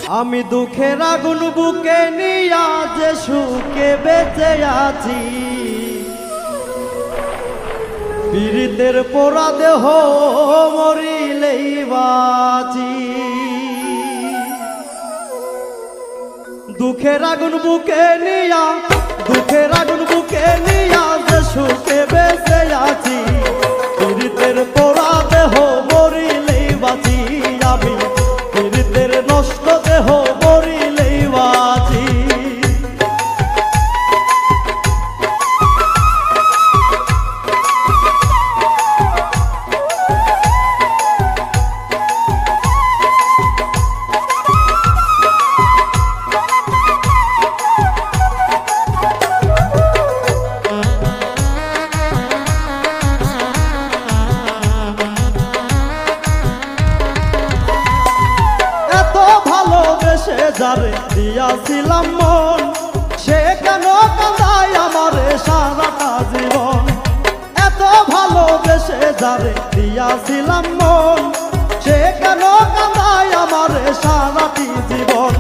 আমি দুঃখের আগুন বুকে নিয়া যে সুখে বেঁচে আছি, পীড়িতের পোড়া দেহ মরিলেই বাঁচি। দুঃখের আগুন বুকে নিয়া, দুঃখের আগুন বুকে নিয়া যে সুখে বেঁচে আছি, পীড়িতের পোড়া দেহ মরিলেই বাঁচি। আমি পীড়িতের নষ্ট দেহ মরিলেই বাঁচি। যারে দিয়াছিলাম মন, সে কেন কাঁদায় আমারে সারাটা জীবন। এত ভালোবেসে যারে দিয়াছিলাম মন, সে কেন কাঁদায় আমারে সারাটি জীবন।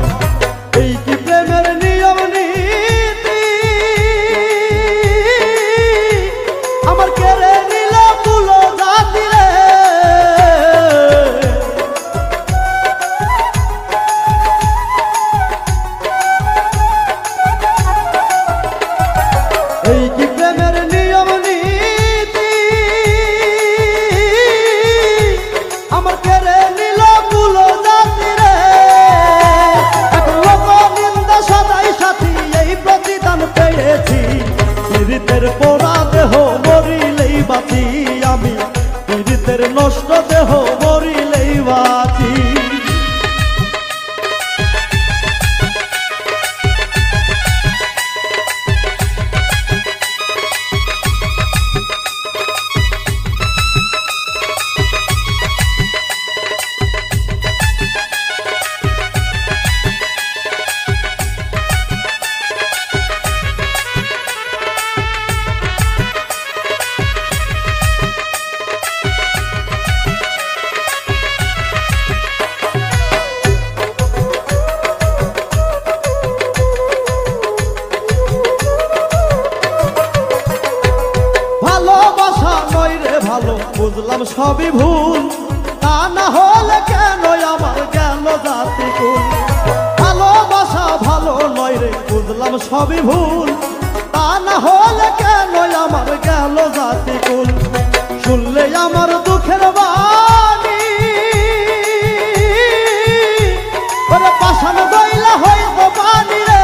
এই কি প্রেমের নিয়ম নীতি, আমার কেড়ে নিল তুলো জাতি রে। এই কি প্রেমের নিয়ম নীতি, আমার কেড়ে নিল কুলো জাতি রে। এখন লোক নিন্দা সদাই সাথী এই প্রতিদান পেয়েছি, পীড়িতের পোড়া দেহ মরিলেই বাঁচি। আমি পীড়িতের নষ্ট দেহ মরিলেই বাঁচি। ভালো বুঝলাম সবই ভুল, তা না হলে কেন আমার গেল জাতি কুল। ভালোবাসা ভালো নয় রে বুঝলাম সবই ভুল, তা না হলে কেন আমার গেল জাতি কুল। শুনলে আমার দুঃখের বাণী, ওরে পাষাণ গইলা হইব পানি রে।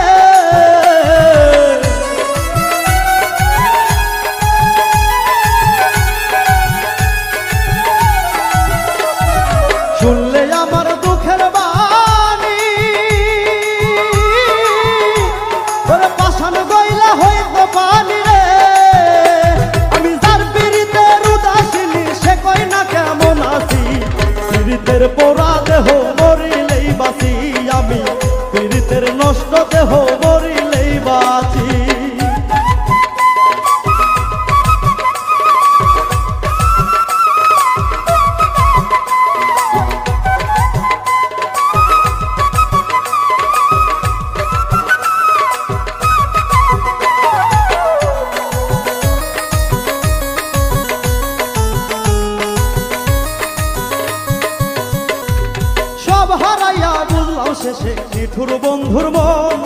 শুনলে আমার দুঃখের বাণী, ওরে পাষাণ গইলা হইব পানি রে। আমি যার পীড়িতের উদাসিনী, সে কই না কেমন আছি, পীড়িতের পোড়া দেহ মরিলেই বাঁচি। আমি পীড়িতের নষ্ট দেহ মরিলেই বাঁচি। সব হারাইয়া বুঝলাম শেষে নিঠুর বন্ধুর মন,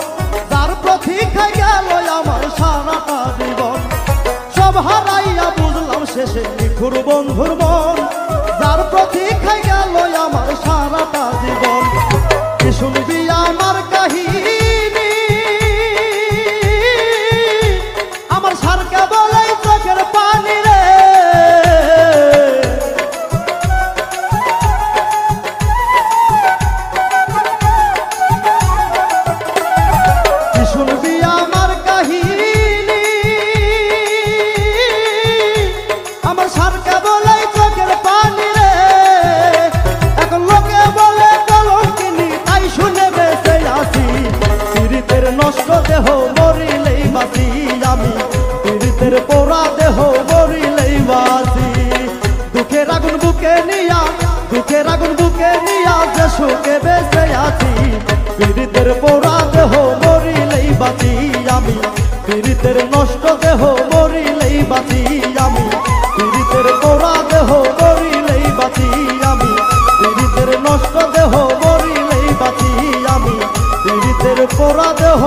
যার প্রতীক্ষায় গেল আমার সারাটা জীবন। সব হারাইয়া বুঝলাম শেষে নিঠুর বন্ধুর মন, যার প্রতীক্ষায় গেল আমার সারাটা জীবন। কি শুনবি আমার কাহিনী, আমার সারকে বলে চোখের পানি রে। শুনবি আমার কাহিনী, আমার সারকে বলে চোখের পানি রে। এখন লোকে বলে কলঙ্কিনী, তাই শুনে বেঁচে আছি, পীড়িতের নষ্ট দেহ মরিলেই বাঁচি। আমি পীড়িতের পোড়া দেহ মরিলেই বাঁচি। দুঃখের আগুন বুকে নিয়া, দুঃখের আগুন বুকে নিয়া যে সুখে বেঁচে আছি, পীড়িতের পোড়া দেহ মরিলেই বাঁচি আমি, পীড়িতের নষ্ট দেহ মরিলেই বাঁচি আমি, পীড়িতের পোড়া দেহ মরিলেই বাঁচি আমি, পীড়িতের নষ্ট দেহ মরিলেই বাঁচি আমি, পীড়িতের পোড়া দেহ